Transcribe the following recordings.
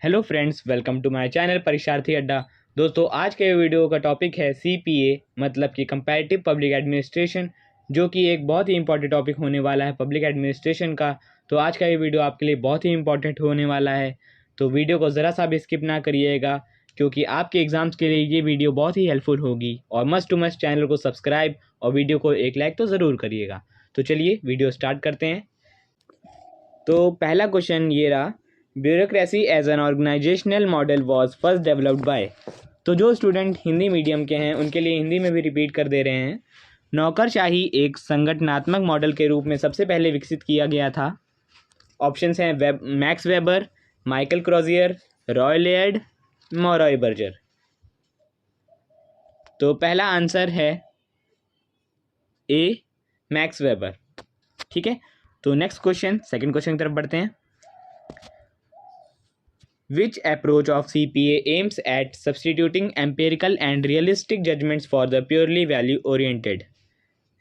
Hello friends, welcome to my channel परीक्षार्थी अड्डा। दोस्तों, आज के वीडियो का टॉपिक है सीपीए मतलब कि कंपैरेटिव पब्लिक एडमिनिस्ट्रेशन, जो कि एक बहुत ही इंपॉर्टेंट टॉपिक होने वाला है पब्लिक एडमिनिस्ट्रेशन का। तो आज का ये वीडियो आपके लिए बहुत ही इंपॉर्टेंट होने वाला है, तो वीडियो को ज़रा सा भी स्किप ना करिएगा, क्योंकि आपके एग्ज़ाम्स के लिए ये वीडियो बहुत ही हेल्पफुल होगी। और मस्ट टू मस्ट चैनल को सब्सक्राइब और वीडियो को एक लाइक तो ज़रूर करिएगा। तो चलिए वीडियो स्टार्ट करते हैं। तो पहला क्वेश्चन ये रहा, bureaucracy as an organisational model was first developed by. तो जो स्टूडेंट हिंदी मीडियम के हैं उनके लिए हिंदी में भी रिपीट कर दे रहे हैं। नौकरशाही एक संगठनात्मक मॉडल के रूप में सबसे पहले विकसित किया गया था। ऑप्शंस हैं Max Weber, Michael Crozier, Roy Laird, Morroe Berger. तो पहला आंसर है ए, मैक्स वेबर। ठीक है, तो नेक्स्ट क्वेश्चन, सेकंड क्वेश्चन की तरफ बढ़ते हैं। Which approach of CPA aims at substituting empirical and realistic judgments for the purely value oriented?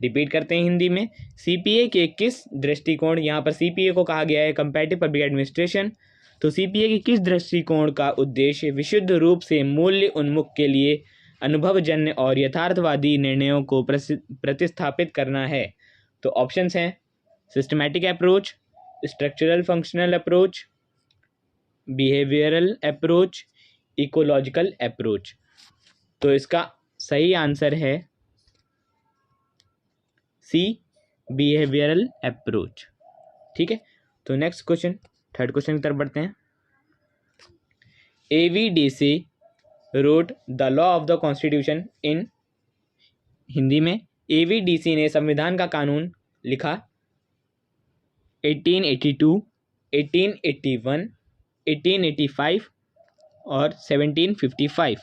Repeat करते हैं हिंदी में। सीपीए के किस दृष्टिकोण, यहाँ पर सीपीए को कहा गया है कंपैरेटिव पब्लिक एडमिनिस्ट्रेशन, तो सीपीए के किस दृष्टिकोण का उद्देश्य विशुद्ध रूप से मूल्य उन्मुख के लिए अनुभवजन्य और यथार्थवादी निर्णयों को प्रतिस्थापित करना है? तो ऑप्शंस हैं systematic approach, structural functional approach, behavioural approach, ecological approach. तो इसका सही आंसर है सी, बिहेवियरल अप्रोच। ठीक है, तो नेक्स्ट क्वेश्चन, थर्ड क्वेश्चन की तरफ बढ़ते हैं। AV Dicey wrote the law of the constitution in, Hindi में एवीडीसी ने संविधान का कानून लिखा 1882, 1881, 1885 और 1755।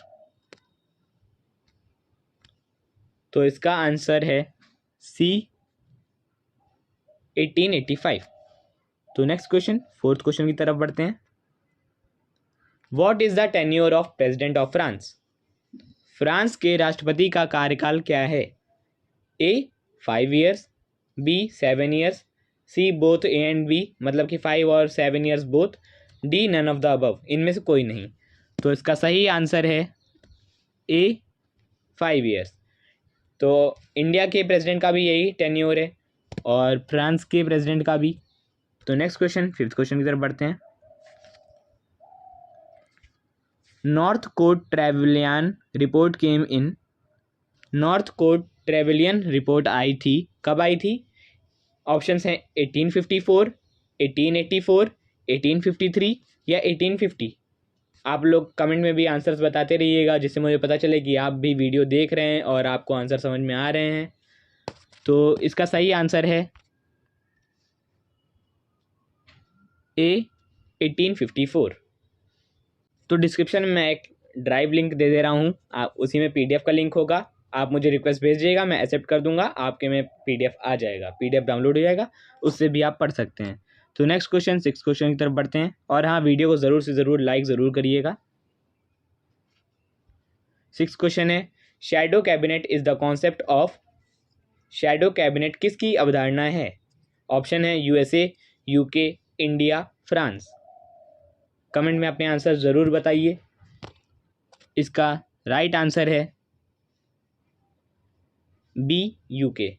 तो इसका आंसर है सी, 1885। तो नेक्स्ट क्वेश्चन, फोर्थ क्वेश्चन की तरफ बढ़ते हैं। What is the tenure of president of France? France के राष्ट्रपति का कार्यकाल क्या है? A 5 years, B 7 years, C both A and B मतलब कि 5 और 7 years both, D none of the above, इनमें से कोई नहीं। तो इसका सही आंसर है ए 5 ईयर्स। तो इंडिया के प्रेसिडेंट का भी यही टेन्योर है और फ्रांस के प्रेसिडेंट का भी। तो नेक्स्ट क्वेश्चन, फिफ्थ क्वेश्चन की तरफ बढ़ते हैं। नॉर्थ कोट ट्रेवलियन रिपोर्ट केम इन, नॉर्थ कोट ट्रेवलियन रिपोर्ट आई थी, कब आई थी? ऑप्शंस हैं 1854, 1884, 1853 या 1850। आप लोग कमेंट में भी आंसर्स बताते रहिएगा, जिससे मुझे पता चले कि आप भी वीडियो देख रहे हैं और आपको आंसर समझ में आ रहे हैं। तो इसका सही आंसर है ए, 1854। तो डिस्क्रिप्शन में मैं एक ड्राइव लिंक दे दे रहा हूँ, आप उसी में पीडीएफ का लिंक होगा। आप मुझे रिक्वेस्ट भेजिएगा, मैं एक्सेप्ट कर दूंगा, आपके में पीडीएफ आ जाएगा, पीडीएफ डाउनलोड हो जाएगा, उससे भी आप पढ़ सकते हैं। तो नेक्स्ट क्वेश्चन, सिक्स क्वेश्चन की तरफ बढ़ते हैं। और हाँ, वीडियो को ज़रूर से ज़रूर लाइक ज़रूर करिएगा। सिक्स क्वेश्चन है, shadow cabinet is the concept of, shadow cabinet किसकी अवधारणा है? ऑप्शन है USA, UK, India, France. Comment में अपने आंसर ज़रूर बताइए। इसका राइट आंसर है बी, यूके।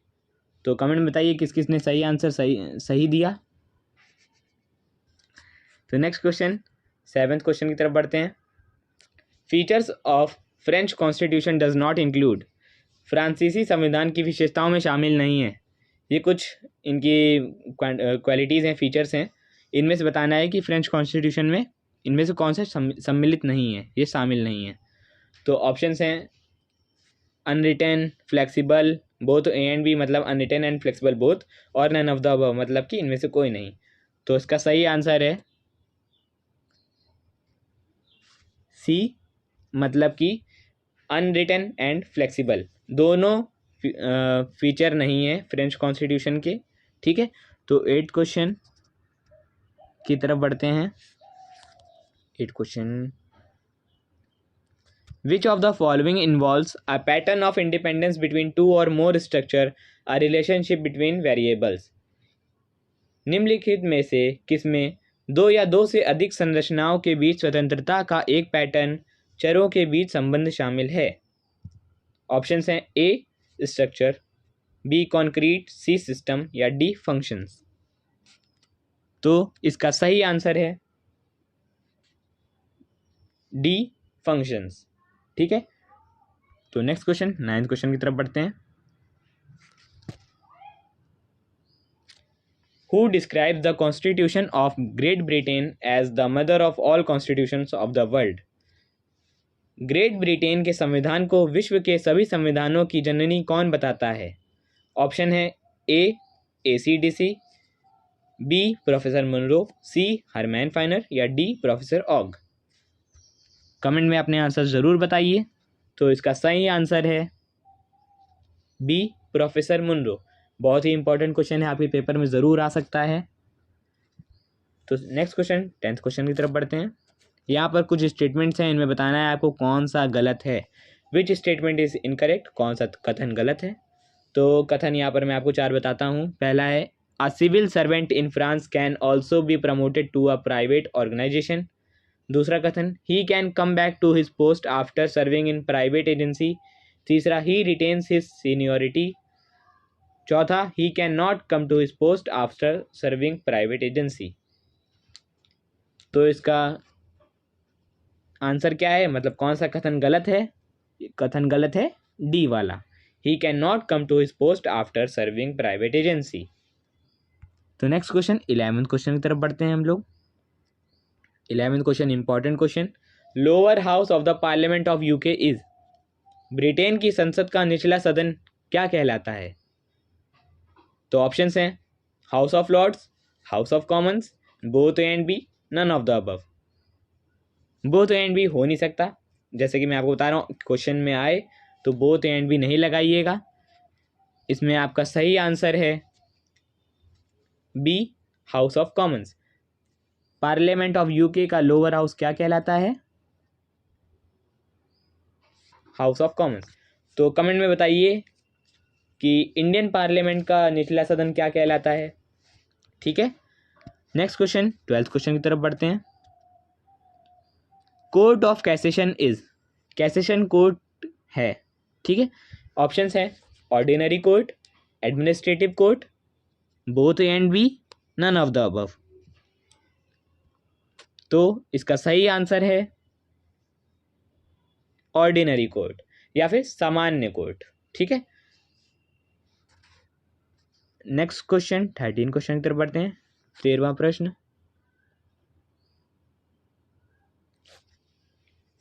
तो कमेंट में बताइए किस किस ने सही आंसर सही दिया। तो नेक्स्ट क्वेश्चन, सेवेंथ क्वेश्चन की तरफ बढ़ते हैं। Features of French constitution does not include, फ्रांसीसी संविधान की विशेषताओं में शामिल नहीं है। ये कुछ इनकी क्वालिटीज़ हैं, फीचर्स हैं, इनमें से बताना है कि फ्रेंच कॉन्स्टिट्यूशन में इनमें से कौन से सम्मिलित नहीं है, ये शामिल नहीं है। तो ऑप्शंस हैं unwritten, flexible, both A and B मतलब अनरिटन एंड फ्लेक्सिबल बोथ, और नन ऑफ द अबव मतलब कि इनमें से कोई नहीं। तो इसका सही आंसर है सी, मतलब कि अनरिटन एंड फ्लेक्सिबल, दोनों फीचर नहीं है फ्रेंच कॉन्स्टिट्यूशन के। ठीक है, तो एट क्वेश्चन की तरफ बढ़ते हैं। Eight question, Which of the following involves a pattern of independence between two or more structure, a relationship between variables? निम्नलिखित में से किसमें दो या दो से अधिक संरचनाओं के बीच स्वतंत्रता का एक पैटर्न चरों के बीच संबंध शामिल है। ऑप्शंस हैं ए स्ट्रक्चर, बी कॉन्क्रीट, सी सिस्टम या डी फंक्शंस। तो इसका सही आंसर है डी फंक्शंस। ठीक है, तो नेक्स्ट क्वेश्चन, 9th क्वेश्चन की तरफ बढ़ते हैं। Who describes the Constitution of Great Britain as the mother of all constitutions of the world? Great Britain के संविधान को विश्व के सभी संविधानों की जननी कौन बताता है? ऑप्शन है ए ACDC, बी प्रोफेसर मुनरो, सी हरमैन फाइनर या डी प्रोफेसर ऑग। कमेंट में अपने आंसर ज़रूर बताइए। तो इसका सही आंसर है बी प्रोफेसर मुनरो। बहुत ही इंपॉर्टेंट क्वेश्चन है, आपके पेपर में ज़रूर आ सकता है। तो नेक्स्ट क्वेश्चन, 10th क्वेश्चन की तरफ बढ़ते हैं। यहाँ पर कुछ स्टेटमेंट्स हैं, इनमें बताना है आपको कौन सा गलत है। विच स्टेटमेंट इज़ इनकरेक्ट, कौन सा कथन गलत है। तो कथन यहाँ पर मैं आपको 4 बताता हूँ। पहला है a civil servant in France can also be promoted to a private organisation. दूसरा कथन he can come back to his post after serving in private agency. तीसरा ही रिटेन्स हिज सीनियोरिटी। चौथा he can not come to his post after serving private agency. तो इसका answer क्या है, मतलब कौन सा कथन गलत है? कथन गलत है डी वाला, he can not come to his post after serving private agency. तो नेक्स्ट क्वेश्चन, 11th क्वेश्चन की तरफ बढ़ते हैं हम लोग। 11th question important question. Lower house of the parliament of UK is, Britain की संसद का निचला सदन क्या कहलाता है? तो ऑप्शंस हैं House of Lords, House of Commons, both A and B, none of the above. Both A and B हो नहीं सकता, जैसे कि मैं आपको बता रहा हूँ, क्वेश्चन में आए तो बोथ ए एंड बी नहीं लगाइएगा। इसमें आपका सही आंसर है B House of Commons. Parliament of UK का लोअर हाउस क्या कहलाता है? House of Commons. तो कमेंट में बताइए कि इंडियन पार्लियामेंट का निचला सदन क्या कहलाता है। ठीक है, नेक्स्ट क्वेश्चन, 12th क्वेश्चन की तरफ बढ़ते हैं। Court of cassation is, cassation court है, ठीक है। ऑप्शंस हैं ordinary court, administrative court, both A and B, none of the above. तो इसका सही आंसर है ऑर्डिनरी कोर्ट या फिर सामान्य कोर्ट। ठीक है, नेक्स्ट क्वेश्चन, 13 क्वेश्चन की तरफ बढ़ते हैं। 13वां प्रश्न,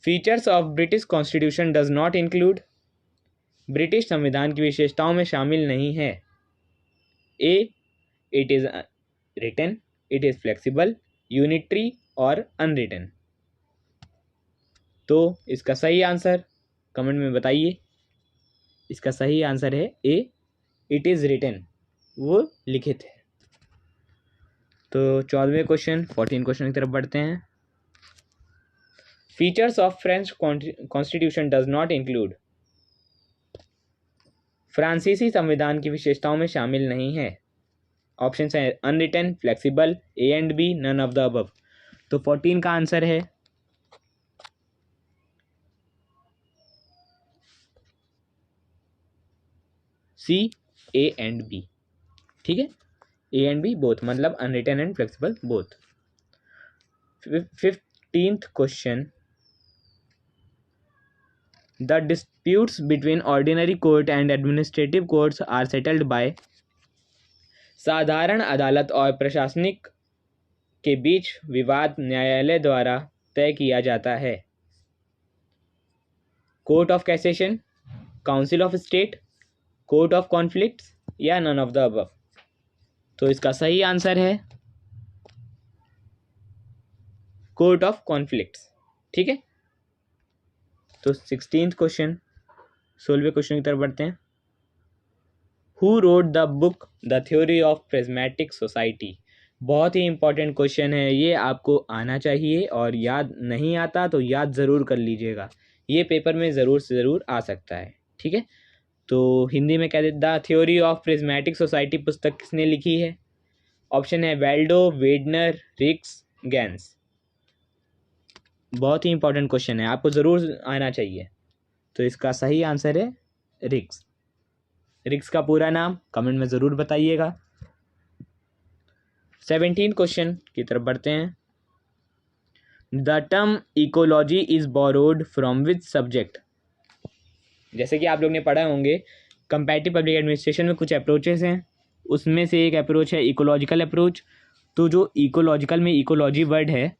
features of British constitution does not include, British संविधान की विशेषताओं में शामिल नहीं है। A it is written, it is flexible, unitary और अनरिटन। तो इसका सही आंसर कमेंट में बताइए। इसका सही आंसर है ए इट इज रिटन, वो लिखित है। तो 14वें क्वेश्चन, 14 क्वेश्चन की तरफ बढ़ते हैं। Features of French constitution does not include, फ्रांसीसी संविधान की विशेषताओं में शामिल नहीं है। ऑप्शन है unwritten, flexible, A and B, none of the above. तो 14 का आंसर है सी ए एंड बी। ठीक है, ए एंड बी बोथ, मतलब unwritten and flexible both. 15th question, the disputes between ordinary court and administrative courts are settled by, साधारण अदालत और प्रशासनिक के बीच विवाद न्यायालय द्वारा तय किया जाता है। Court of cassation, council of state, court of conflicts या नन ऑफ द अबव। तो इसका सही आंसर है कोर्ट ऑफ कॉन्फ्लिक्ट्स। ठीक है, तो 16th क्वेश्चन, 16वें क्वेश्चन की तरफ बढ़ते हैं। Who wrote the book the theory of prismatic society. बहुत ही इंपॉर्टेंट क्वेश्चन है, ये आपको आना चाहिए और याद नहीं आता तो याद ज़रूर कर लीजिएगा, ये पेपर में ज़रूर से ज़रूर आ सकता है। ठीक है, तो हिंदी में कह दें the theory of prismatic society पुस्तक किसने लिखी है? ऑप्शन है वेल्डो, वेडनर, रिक्स, गैंस। बहुत ही इंपॉर्टेंट क्वेश्चन है, आपको ज़रूर आना चाहिए। तो इसका सही आंसर है रिक्स। रिक्स का पूरा नाम कमेंट में ज़रूर बताइएगा। 17 क्वेश्चन की तरफ बढ़ते हैं। The term ecology is borrowed from which subject. जैसे कि आप लोग ने पढ़ा होंगे, कंपैरेटिव पब्लिक एडमिनिस्ट्रेशन में कुछ अप्रोचेस हैं, उसमें से एक अप्रोच है इकोलॉजिकल अप्रोच। तो जो इकोलॉजिकल में इकोलॉजी वर्ड है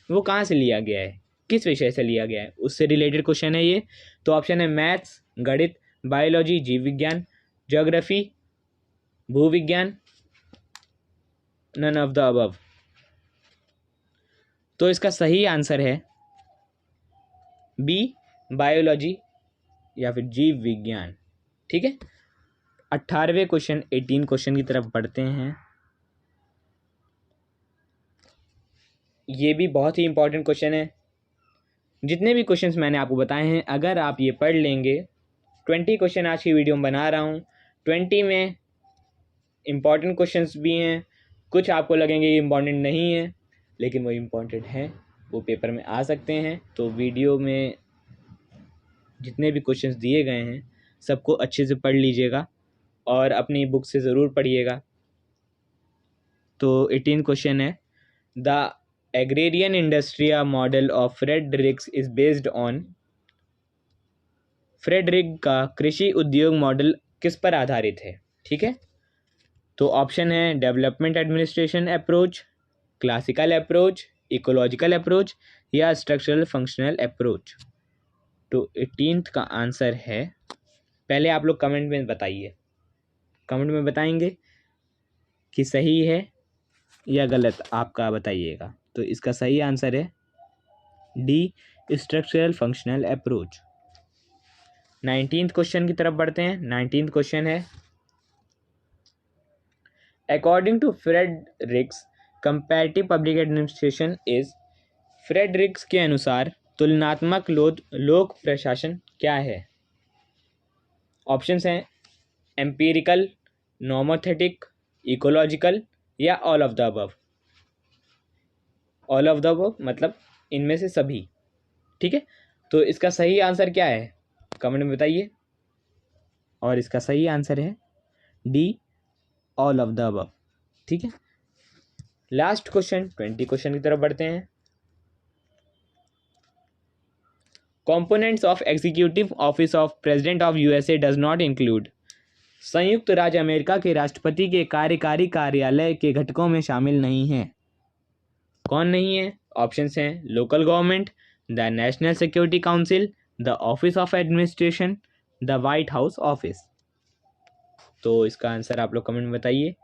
वो कहाँ से लिया गया है, किस विषय से लिया गया है, उससे रिलेटेड क्वेश्चन है ये। तो ऑप्शन है मैथ्स, गणित, बायोलॉजी, जीव विज्ञान, ज्योग्राफी, भूविज्ञान, नन ऑफ द अबव। तो इसका सही आंसर है बी, बायोलॉजी या फिर जीव विज्ञान। ठीक है, 18वें क्वेश्चन 18 क्वेश्चन की तरफ बढ़ते हैं। ये भी बहुत ही इंपॉर्टेंट क्वेश्चन है। जितने भी क्वेश्चंस मैंने आपको बताए हैं, अगर आप ये पढ़ लेंगे, 20 क्वेश्चन आज की वीडियो में बना रहा हूँ, 20 में इम्पॉर्टेंट क्वेश्चंस भी हैं, कुछ आपको लगेंगे कि इम्पॉर्टेंट नहीं है, लेकिन वो इम्पॉर्टेंट है, वो पेपर में आ सकते हैं। तो वीडियो में जितने भी क्वेश्चंस दिए गए हैं सबको अच्छे से पढ़ लीजिएगा और अपनी बुक से ज़रूर पढ़िएगा। तो 18 क्वेश्चन है, the agrarian industria model of Fredericks is based on. Frederick का कृषि उद्योग मॉडल किस पर आधारित है? ठीक है, तो ऑप्शन है development administration approach, classical approach, ecological approach या स्ट्रक्चरल फंक्शनल अप्रोच। तो 18th का आंसर है, पहले आप लोग कमेंट में बताइए, कमेंट में बताएंगे कि सही है या गलत, आपका बताइएगा। तो इसका सही आंसर है D, structural functional approach. 19th question की तरफ बढ़ते हैं। 19th क्वेश्चन है, according to Friedrichs comparative public administration is. Friedrichs के अनुसार तुलनात्मक लोक प्रशासन क्या है? ऑप्शंस हैं एम्पिरिकल, नॉमोथेटिक, इकोलॉजिकल या all of the above. All of the above मतलब इनमें से सभी। ठीक है, तो इसका सही आंसर क्या है कमेंट में बताइए। और इसका सही आंसर है D, all of the above. ठीक है, लास्ट क्वेश्चन 20 क्वेश्चन की तरफ बढ़ते हैं। Components of executive office of president of USA does not include. संयुक्त राज्य अमेरिका के राष्ट्रपति के कार्यकारी कार्यालय के घटकों में शामिल नहीं है। कौन नहीं है? ऑप्शंस हैं local government, the national security council, the office of administration, the white house office. तो इसका आंसर आप लोग कमेंट में बताइए।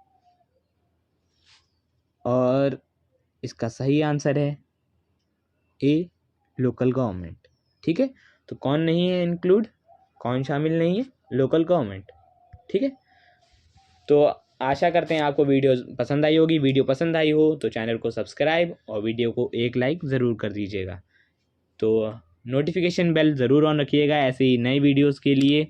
और इसका सही आंसर है ए, लोकल गवर्नमेंट। ठीक है, तो कौन नहीं है इंक्लूड, कौन शामिल नहीं है? Local government. ठीक है, तो आशा करते हैं आपको वीडियो पसंद आई होगी। वीडियो पसंद आई हो तो चैनल को सब्सक्राइब और वीडियो को एक लाइक ज़रूर कर दीजिएगा। तो नोटिफिकेशन बेल ज़रूर ऑन रखिएगा ऐसे ही नई वीडियोस के लिए।